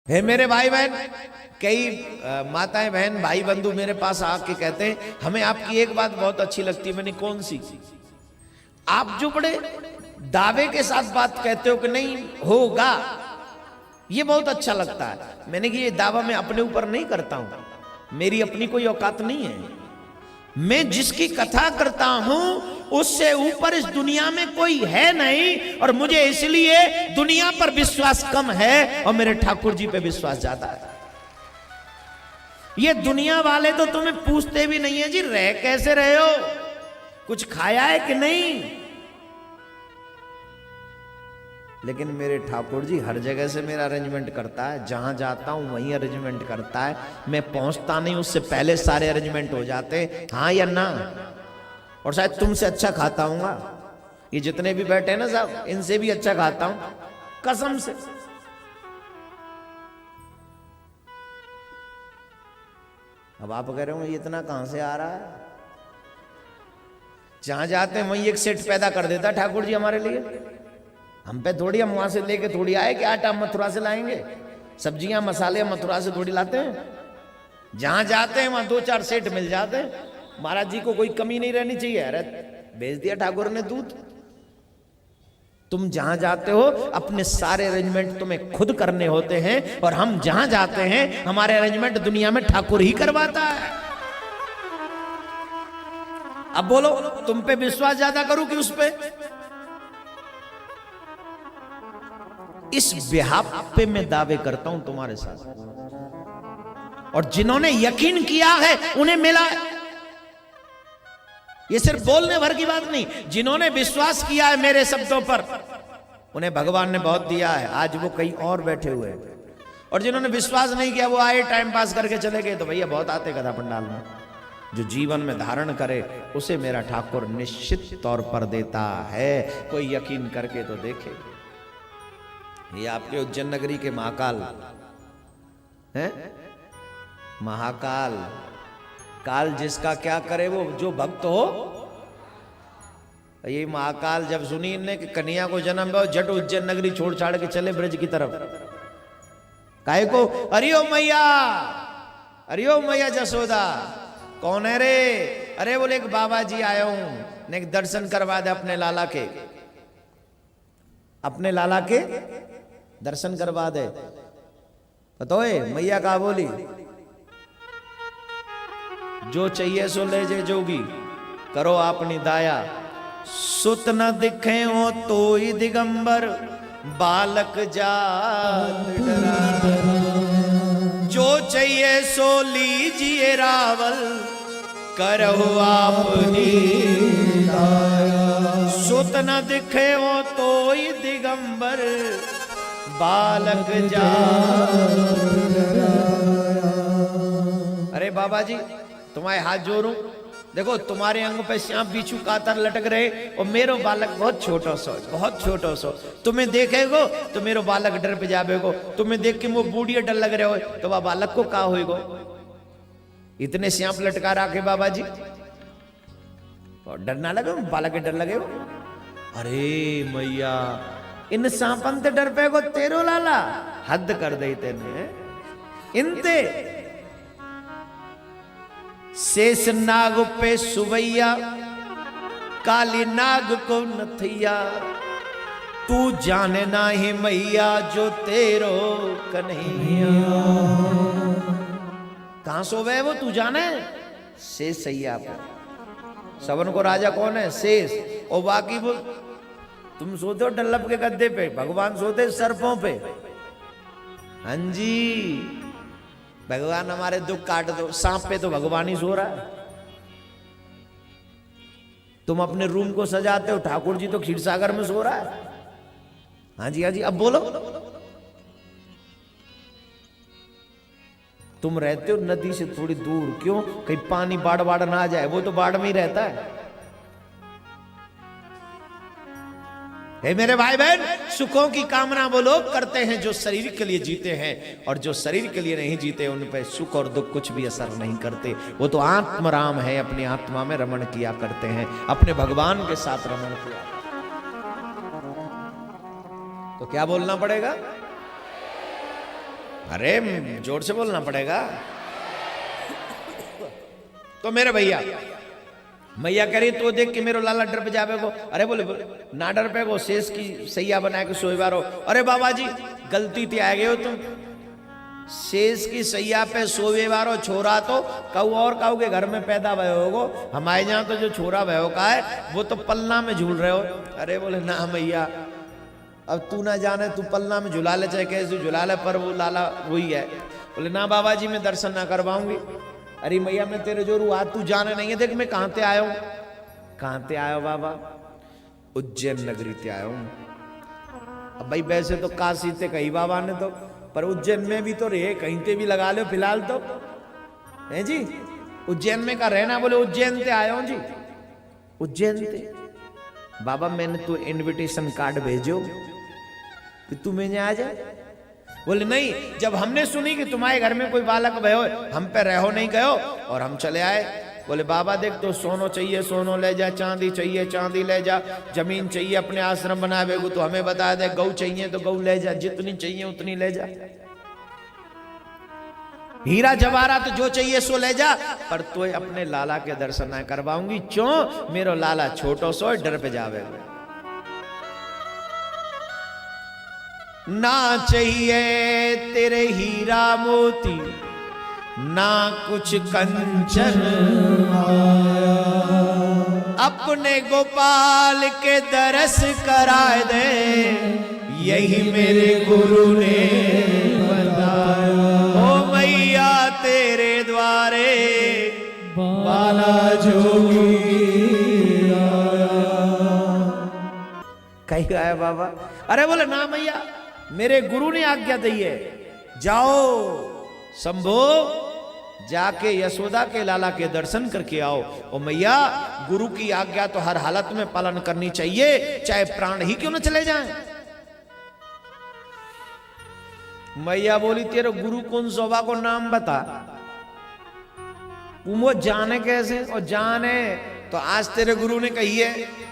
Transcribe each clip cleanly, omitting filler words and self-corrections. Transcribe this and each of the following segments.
है मेरे भाई बहन, कई माताएं बहन भाई बंधु मेरे पास आके कहते हैं हमें आपकी एक बात बहुत अच्छी लगती है। मैंने कौन सी? आप जो बड़े दावे के साथ बात कहते हो कि नहीं होगा, ये बहुत अच्छा लगता है। मैंने कि ये दावा मैं अपने ऊपर नहीं करता हूं, मेरी अपनी कोई औकात नहीं है। मैं जिसकी कथा करता हूं उससे ऊपर इस दुनिया में कोई है नहीं, और मुझे इसलिए दुनिया पर विश्वास कम है और मेरे ठाकुर जी पे विश्वास ज्यादा है। ये दुनिया वाले तो तुम्हें पूछते भी नहीं है जी रह कैसे रहे हो, कुछ खाया है कि नहीं, लेकिन मेरे ठाकुर जी हर जगह से मेरा अरेंजमेंट करता है। जहां जाता हूं वहीं अरेंजमेंट करता है। मैं पहुंचता नहीं उससे पहले सारे अरेंजमेंट हो जाते हैं, हाँ या ना। और शायद तुमसे अच्छा खाता हूंगा, ये जितने भी बैठे हैं ना साहब, इनसे भी अच्छा खाता हूं कसम से। अब आप कह रहे हो ये इतना कहां से आ रहा है? जहां जाते हैं वहीं एक सेट पैदा कर देता ठाकुर जी हमारे लिए। हम पे थोड़ी, हम वहां से लेके थोड़ी आए कि आटा मथुरा से लाएंगे, सब्जियां मसाले मथुरा से थोड़ी लाते हैं। जहां जाते हैं वहां दो चार सेट मिल जाते हैं। महाराज जी को कोई कमी नहीं रहनी चाहिए। अरे भेज दिया ठाकुर ने दूध। तुम जहां जाते हो अपने सारे अरेंजमेंट तुम्हें खुद करने होते हैं, और हम जहां जाते हैं हमारे अरेंजमेंट दुनिया में ठाकुर ही करवाता है। अब बोलो तुम पे विश्वास ज्यादा करूं कि उस पे? इस बिहाफ पे मैं दावे करता हूं तुम्हारे साथ, और जिन्होंने यकीन किया है उन्हें मिला है। ये सिर्फ बोलने भर की बात नहीं, जिन्होंने विश्वास किया है मेरे शब्दों पर उन्हें भगवान ने बहुत दिया है। आज वो कहीं और बैठे हुए हैं, और जिन्होंने विश्वास नहीं किया वो आए टाइम पास करके चले गए। तो भैया बहुत आते कथा पंडाल में। जो जीवन में धारण करे उसे मेरा ठाकुर निश्चित तौर पर देता है। कोई यकीन करके तो देखे। ये आपके उज्जैन नगरी के महाकाल हैं, महाकाल काल जिसका क्या करे वो जो भक्त हो। ये महाकाल जब सुनी इनने कि कन्या को जन्म हो, जट उज्जैन नगरी छोड़ छाड़ के चले ब्रज की तरफ। काहे को? अरियो मैया, अरियो मैया जसोदा। कौन है रे? अरे बोले एक बाबा जी आया हूं, ने दर्शन करवा दे अपने लाला के, अपने लाला के दर्शन करवा दे। बताओ मैया का बोली, जो चाहिए सो ले जे जोगी, करो अपनी दाया। सुत न दिखे हो तो ही दिगंबर, बालक जात डरा। जो चाहिए सो लीजिए रावल, करो अपनी दाया। सुत न दिखे हो तो ही दिगंबर, बालक जात डरा। अरे बाबा जी तुम्हारे हाथ जोड़ू, देखो तुम्हारे अंग पे श्याम बिच्छू कातर लटक रहे, और मेरो बालक बहुत छोटो सो, बहुत छोटो सो। तुम्हें देखेगो तो मेरो बालक डर पे जावेगो, तुम्हें देख के वो बूढ़िया डर लग रहे हो तो वह बालक को का होएगो? इतने श्याम लटका रखे बाबा जी, और डर ना लगे बालक के डर लगे हो। अरे मैया इन सांपन ते डर पे को तेरो लाला हद कर दे तेने। इनते शेष नाग पे सुवैया, काली नाग को नथैया। तू जाने ना ही मैया जो तेरो कन्हैया। कहां सोवे वो तू जाने? शेष सैया पर। सबन को राजा कौन है? शेष। और बाकी वो तुम सोते हो डल्लभ के गद्दे पे, भगवान सोते सर्पों पे। हाँ जी भगवान हमारे दुख काट दो। सांप पे तो भगवान ही सो रहा है। तुम अपने रूम को सजाते हो, ठाकुर जी तो क्षीर सागर में सो रहा है। हाँ जी हाँ जी। अब बोलो तुम रहते हो नदी से थोड़ी दूर, क्यों? कहीं पानी बाढ़ बाढ़ ना आ जाए, वो तो बाढ़ में ही रहता है। हे मेरे भाई बहन, सुखों की कामना वो लोग करते हैं जो शरीर के लिए जीते हैं, और जो शरीर के लिए नहीं जीते उन पे सुख और दुख कुछ भी असर नहीं करते। वो तो आत्मराम है, अपनी आत्मा में रमण किया करते हैं, अपने भगवान के साथ रमण किया। तो क्या बोलना पड़ेगा? अरे जोर से बोलना पड़ेगा। तो मेरे भैया मैया कह रही तो देख के मेरो लाला डर पे जावे को। अरे बोले ना डर पे को, शेष की सैया बना के सोएवा रहो। अरे बाबा जी गलती ते आ गए हो तुम, शेष की सैया पे सोवे वारो छोरा तो कऊ और कऊ के घर में पैदा भयो होगो। हमारे यहाँ तो जो छोरा भयो का है वो तो पलना में झूल रहे हो। अरे बोले ना मैया, अब तू ना जाने, तू पलना में झुला ले चाहे कैसे झुला ले, पर वो लाला वही है। बोले ना बाबा जी मैं दर्शन ना करवाऊंगी। अरे मैया मैं तेरे जोरू आज तू जाने नहीं है। देख मैं कहाँ ते आया हूँ। कहाँ ते आया बाबा? उज्जैन नगरी ते आया हूँ। अब भाई वैसे तो काशी ते कही बाबा ने तो, पर उज्जैन में भी तो रहे, कहीं ते भी लगा लो फिलहाल तो है जी। उज्जैन में का रहना? बोले उज्जैन ते आया हूं जी। उज्जैन ते बाबा मैंने तो इनविटेशन कार्ड भेजो कि तू मेरे आ जा। बोले नहीं, जब हमने सुनी कि तुम्हारे घर में कोई बालक भयो, हम पे रहो नहीं गयो और हम चले आए। बोले बाबा देख तो सोनो चाहिए सोनो ले जा, चांदी चाहिए चांदी ले जा, जमीन चाहिए अपने आश्रम बनावे को तो हमें बता दे, गौ चाहिए तो गौ ले जा, जितनी चाहिए उतनी ले जा, हीरा जवाहरात तो जो चाहिए सो ले जा, पर तो अपने लाला के दर्शन ना करवाऊंगी। क्यों? मेरो लाला छोटो सो डर पे जावे। ना चाहिए तेरे हीरा मोती ना कुछ कंचन, अपने गोपाल के दरस कराए दे, यही मेरे गुरु ने बताया। ओ मैया तेरे द्वारे बाला जोगी आया। कहीं गया बाबा? अरे बोले ना मैया मेरे गुरु ने आज्ञा दी है, जाओ शंभो जाके यशोदा के लाला के दर्शन करके आओ। ओ मैया गुरु की आज्ञा तो हर हालत में पालन करनी चाहिए, चाहे प्राण ही क्यों न चले जाएं। मैया बोली तेरे गुरु कौन शोभा को नाम बता। वो जाने कैसे? और जाने तो आज तेरे गुरु ने कही है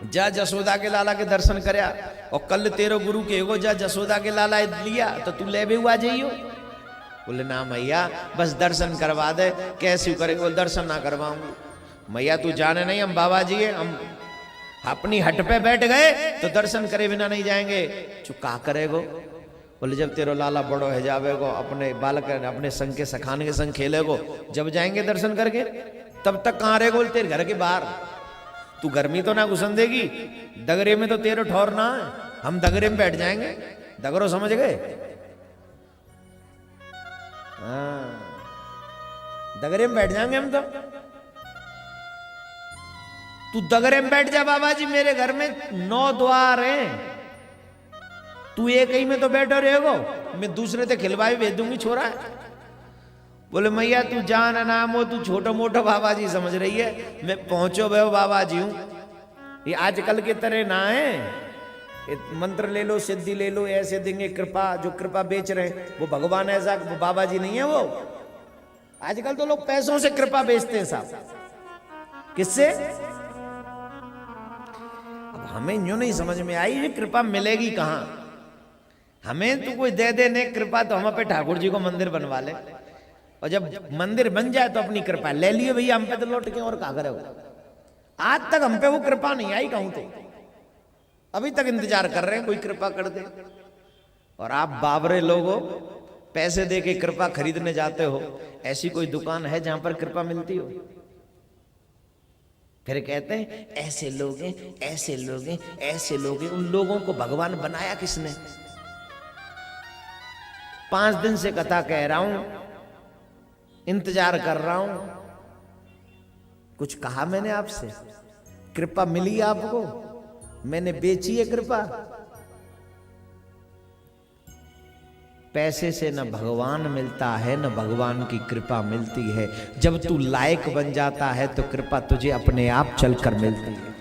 जा जसोदा के लाला के दर्शन करया, और कल तेरे गुरु के एगो जा जसोदा के लाला लिया तो तू ले भी हुआ जाइयो। बोले ना मैया बस दर्शन करवा दे। कैसे करेंगे? बोले दर्शन ना करवाऊंगी। मैया तू जाने नहीं, हम बाबा जी है, हम अपनी हट पे बैठ गए तो दर्शन करे बिना नहीं जाएंगे। चुका करेगो? बोले जब तेरो लाला बड़ो है जावेगो, अपने बालक अपने संग के सखान के संग खेलेगो, जब जाएंगे दर्शन करके। तब तक कहाँ रहेगो? तेरे घर के बाहर। तू गर्मी तो ना घुसन देगी, दगरे में तो तेरे ठौर ना है, हम दगरे में बैठ जाएंगे। दगरो समझ गए? हाँ दगरे में बैठ जाएंगे हम तो। तू दगरे में बैठ जा बाबा जी, मेरे घर में 9 द्वार हैं, तू एक ही में तो बैठो रहेगो, मैं दूसरे ते खिलवाई भेज दूंगी छोरा। बोले मैया तू जान नाम हो, तू छोटो मोटो बाबा जी समझ रही है, मैं पहुंचो भयो बाबा जी हूं। ये आजकल के तरह ना है मंत्र ले लो सिद्धि ले लो ऐसे देंगे कृपा, जो कृपा बेच रहे हैं वो भगवान ऐसा, वो बाबा जी नहीं है वो। आजकल तो लोग पैसों से कृपा बेचते हैं साहब। किससे? अब हमें यूं नहीं समझ में आई ये कृपा मिलेगी कहां। हमें तो कोई दे दे ने कृपा तो हम पे ठाकुर जी को मंदिर बनवा ले, और जब मंदिर बन जाए तो अपनी कृपा ले लिए भैया हम पे तो लौट के और क्या करे। आज तक हम पे वो कृपा नहीं आई कहूं थे, अभी तक इंतजार कर रहे हैं कोई कृपा कर दे। और आप बाबरे लोगों पैसे दे के कृपा खरीदने जाते हो, ऐसी कोई दुकान है जहां पर कृपा मिलती हो? फिर कहते हैं ऐसे लोग हैं ऐसे लोग हैं ऐसे लोग हैं। उन लोगों को भगवान बनाया किसने? 5 दिन से कथा कह रहा हूं, इंतजार कर रहा हूं, कुछ कहा मैंने आपसे? कृपा मिली आपको? मैंने बेची है कृपा? पैसे से न भगवान मिलता है न भगवान की कृपा मिलती है। जब तू लायक बन जाता है तो कृपा तुझे अपने आप चलकर मिलती है।